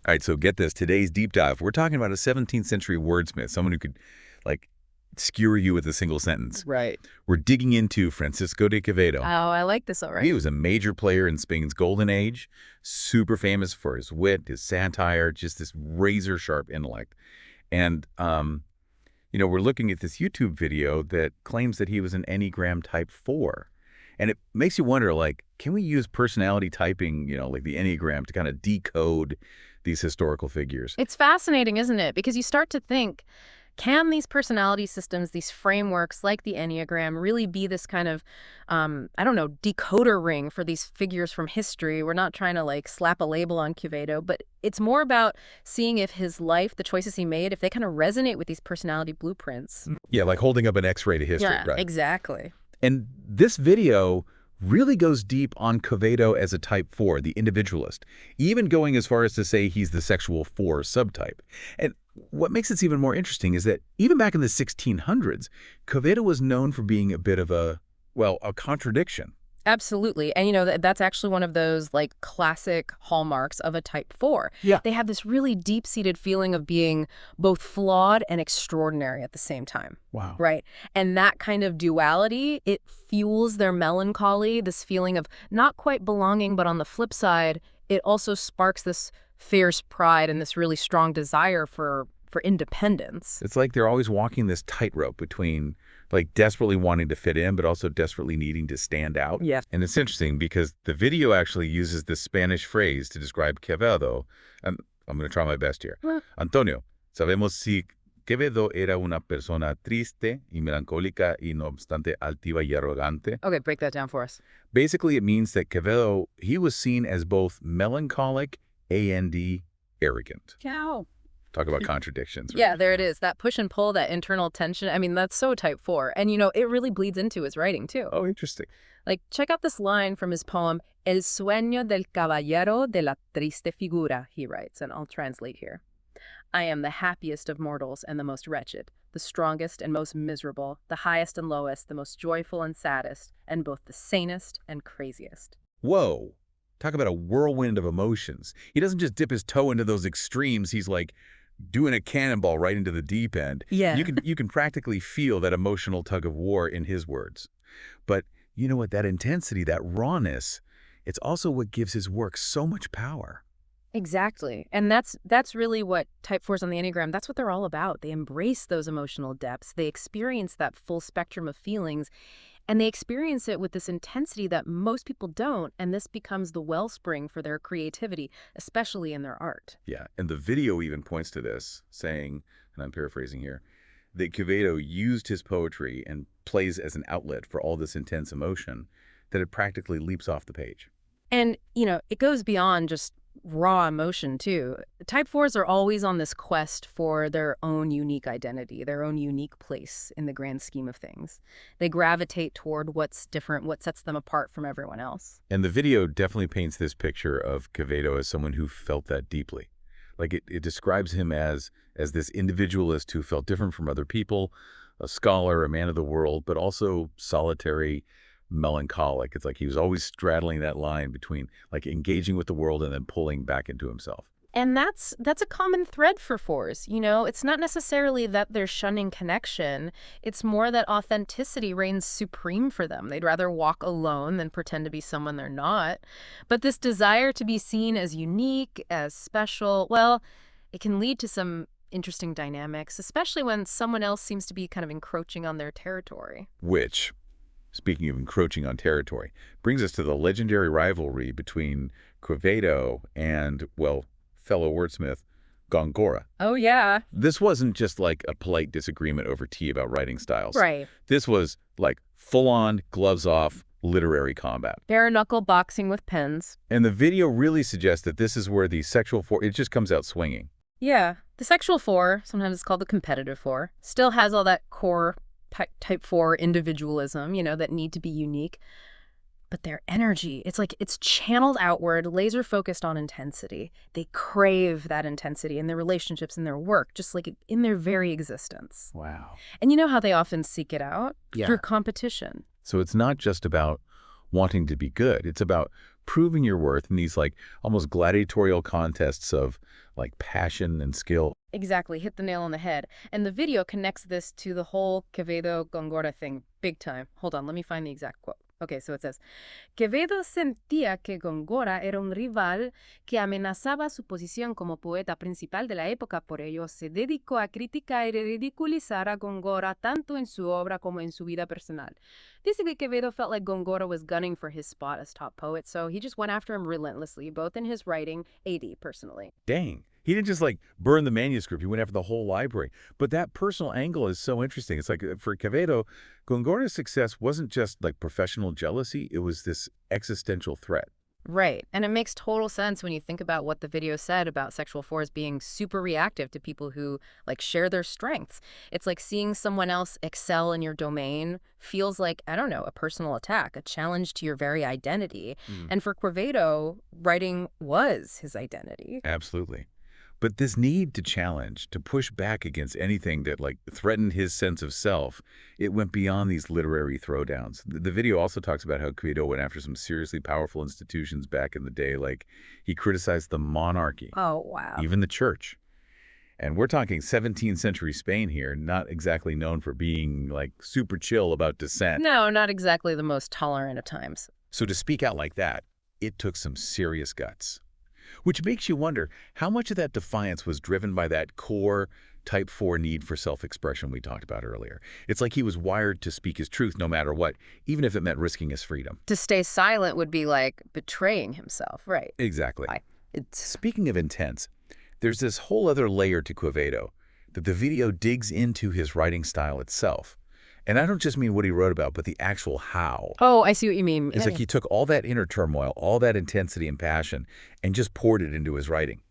All right, so get this. Today's deep dive, we're talking about a 17th century wordsmith, someone who could, like, skewer you with a single sentence. Right. We're digging into Francisco de Quevedo. Oh, I like this already. He was a major player in Spain's golden age, super famous for his wit, his satire, just this razor-sharp intellect. And, we're looking at this YouTube video that claims that he was an Enneagram Type 4. And it makes you wonder, like, can we use personality typing, like the Enneagram, to kind of decode these historical figures? It's fascinating, isn't it? Because you start to think, can these personality systems, these frameworks like the Enneagram, really be this kind of, decoder ring for these figures from history? We're not trying to, slap a label on Quevedo, but it's more about seeing if his life, the choices he made, if they kind of resonate with these personality blueprints. Yeah, like holding up an X-ray to history. Yeah, right. Exactly. And this video really goes deep on Quevedo as a Type 4, the individualist, even going as far as to say he's the sexual 4 subtype. And what makes this even more interesting is that even back in the 1600s, Quevedo was known for being a bit of a contradiction. Absolutely. And, that's actually one of those, classic hallmarks of a Type 4. Yeah. They have this really deep-seated feeling of being both flawed and extraordinary at the same time. Wow. Right? And that kind of duality, it fuels their melancholy, this feeling of not quite belonging, but on the flip side, it also sparks this fierce pride and this really strong desire for independence. It's like they're always walking this tightrope between, desperately wanting to fit in, but also desperately needing to stand out. Yeah. And it's interesting because the video actually uses this Spanish phrase to describe Quevedo. And I'm going to try my best here. Antonio, sabemos si Quevedo era una persona triste y melancólica y no obstante altiva y arrogante. Okay, break that down for us. Basically, it means that Quevedo, he was seen as both melancholic and arrogant. Cow. Talk about contradictions. Right? Yeah, there it is. That push and pull, that internal tension. I mean, that's so Type 4. And, it really bleeds into his writing, too. Oh, interesting. Check out this line from his poem, El sueño del caballero de la triste figura, he writes, and I'll translate here. I am the happiest of mortals and the most wretched, the strongest and most miserable, the highest and lowest, the most joyful and saddest, and both the sanest and craziest. Whoa. Talk about a whirlwind of emotions. He doesn't just dip his toe into those extremes. He's doing a cannonball right into the deep end. Yeah. You can practically feel that emotional tug of war in his words. But you know what? That intensity, that rawness, it's also what gives his work so much power. Exactly. And that's really what Type 4s on the Enneagram, that's what they're all about. They embrace those emotional depths. They experience that full spectrum of feelings, and they experience it with this intensity that most people don't, and this becomes the wellspring for their creativity, especially in their art. Yeah, and the video even points to this, saying, and I'm paraphrasing here, that Quevedo used his poetry and plays as an outlet for all this intense emotion, that it practically leaps off the page. And, it goes beyond just raw emotion, too. Type 4s are always on this quest for their own unique identity, their own unique place in the grand scheme of things. They gravitate toward what's different, what sets them apart from everyone else. And the video definitely paints this picture of Quevedo as someone who felt that deeply. It describes him as this individualist who felt different from other people, a scholar, a man of the world, but also solitary, melancholic. It's like he was always straddling that line between engaging with the world and then pulling back into himself. And that's a common thread for 4s. It's not necessarily that they're shunning connection. It's more that authenticity reigns supreme for them. They'd rather walk alone than pretend to be someone they're not. But this desire to be seen as unique, as special, well, it can lead to some interesting dynamics, especially when someone else seems to be kind of encroaching on their territory. Which, speaking of encroaching on territory, brings us to the legendary rivalry between Quevedo and, fellow wordsmith Góngora. Oh, yeah. This wasn't just a polite disagreement over tea about writing styles. Right. This was full-on, gloves-off, literary combat. Bare-knuckle boxing with pens. And the video really suggests that this is where the sexual it just comes out swinging. Yeah. The sexual 4, sometimes it's called the competitive 4, still has all that core Type 4 individualism, that need to be unique. But their energy, it's channeled outward, laser focused on intensity. They crave that intensity in their relationships, in their work, just in their very existence. Wow. And you know how they often seek it out? Yeah. Through competition. So it's not just about wanting to be good. It's about proving your worth in these like almost gladiatorial contests of like passion and skill. Exactly, hit the nail on the head. And the video connects this to the whole Quevedo Gongora thing big time. Hold on, let me find the exact quote. Okay, so it says, Quevedo sentía que Góngora era un rival que amenazaba su posición como poeta principal de la época, por ello se dedicó a criticar y ridiculizar a Góngora tanto en su obra como en su vida personal. Dice que Quevedo felt like Góngora was gunning for his spot as top poet, so he just went after him relentlessly, both in his writing, AD personally. Dang. He didn't just like burn the manuscript. He went after the whole library. But that personal angle is so interesting. It's like for Quevedo, Góngora's success wasn't just like professional jealousy. It was this existential threat. Right. And it makes total sense when you think about what the video said about sexual fours being super reactive to people who like share their strengths. It's like seeing someone else excel in your domain feels like, I don't know, a personal attack, a challenge to your very identity. And for Quevedo, writing was his identity. Absolutely. But this need to challenge, to push back against anything that like threatened his sense of self, it went beyond these literary throwdowns. The video also talks about how Quevedo went after some seriously powerful institutions back in the day. Like he criticized the monarchy, Oh, wow. even the church. And we're talking 17th century Spain here, not exactly known for being like super chill about dissent. No, not exactly the most tolerant of times. So to speak out like that, it took some serious guts. Which makes you wonder how much of that defiance was driven by that core type 4 need for self-expression we talked about earlier. It's like he was wired to speak his truth no matter what, even if it meant risking his freedom. To stay silent would be like betraying himself, right? Exactly. It's Speaking of intense, there's this whole other layer to Quevedo that the video digs into his writing style itself. And I don't just mean what he wrote about, but the actual how. Oh, I see what you mean. It's like he took all that inner turmoil, all that intensity and passion, and just poured it into his writing.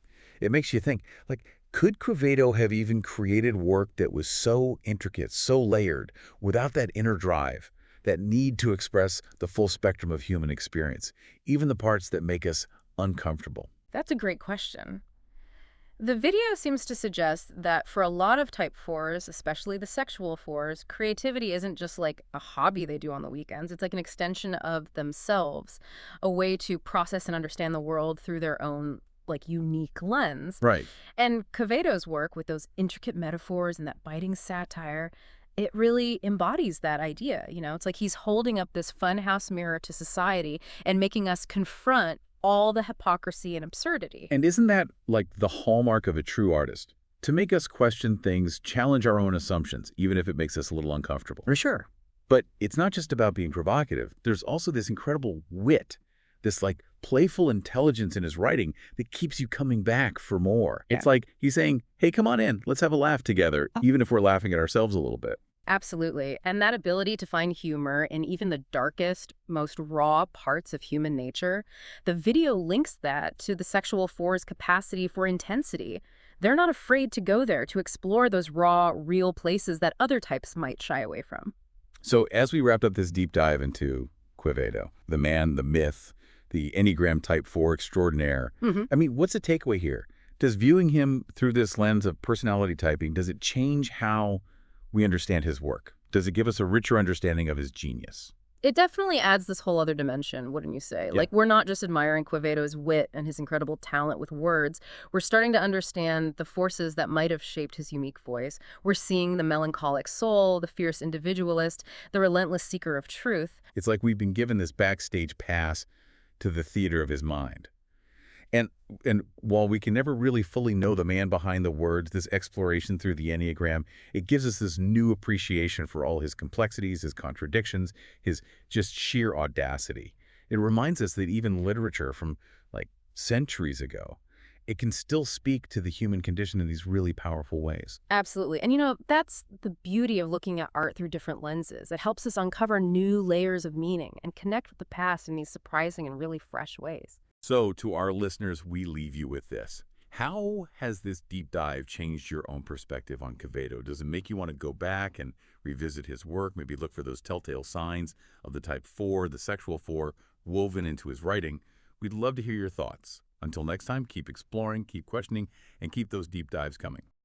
It makes you think, like, could Quevedo have even created work that was so intricate, so layered, without that inner drive, that need to express the full spectrum of human experience, even the parts that make us uncomfortable? That's a great question. The video seems to suggest that for a lot of type 4s, especially the sexual 4s, creativity isn't just like a hobby they do on the weekends. It's like an extension of themselves, a way to process and understand the world through their own like unique lens. Right. And Quevedo's work with those intricate metaphors and that biting satire, it really embodies that idea. You know, it's like he's holding up this funhouse mirror to society and making us confront all the hypocrisy and absurdity. And isn't that like the hallmark of a true artist? To make us question things, challenge our own assumptions, even if it makes us a little uncomfortable. For sure. But it's not just about being provocative. There's also this incredible wit, this like playful intelligence in his writing that keeps you coming back for more. Yeah. It's like he's saying, hey, come on in, let's have a laugh together, even if we're laughing at ourselves a little bit. Absolutely. And that ability to find humor in even the darkest, most raw parts of human nature, the video links that to the sexual 4's capacity for intensity. They're not afraid to go there, to explore those raw, real places that other types might shy away from. So as we wrapped up this deep dive into Quevedo, the man, the myth, the Enneagram type 4 extraordinaire, I mean, what's the takeaway here? Does viewing him through this lens of personality typing, does it change how we understand his work? Does it give us a richer understanding of his genius? It definitely adds this whole other dimension, wouldn't you say? Yeah. Like, we're not just admiring Quevedo's wit and his incredible talent with words. We're starting to understand the forces that might have shaped his unique voice. We're seeing the melancholic soul, the fierce individualist, the relentless seeker of truth. It's like we've been given this backstage pass to the theater of his mind. And while we can never really fully know the man behind the words, this exploration through the Enneagram, it gives us this new appreciation for all his complexities, his contradictions, his just sheer audacity. It reminds us that even literature from like centuries ago, it can still speak to the human condition in these really powerful ways. Absolutely. And you know, that's the beauty of looking at art through different lenses. It helps us uncover new layers of meaning and connect with the past in these surprising and really fresh ways. So to our listeners, we leave you with this. How has this deep dive changed your own perspective on Quevedo? Does it make you want to go back and revisit his work, maybe look for those telltale signs of the type 4, the sexual 4, woven into his writing? We'd love to hear your thoughts. Until next time, keep exploring, keep questioning, and keep those deep dives coming.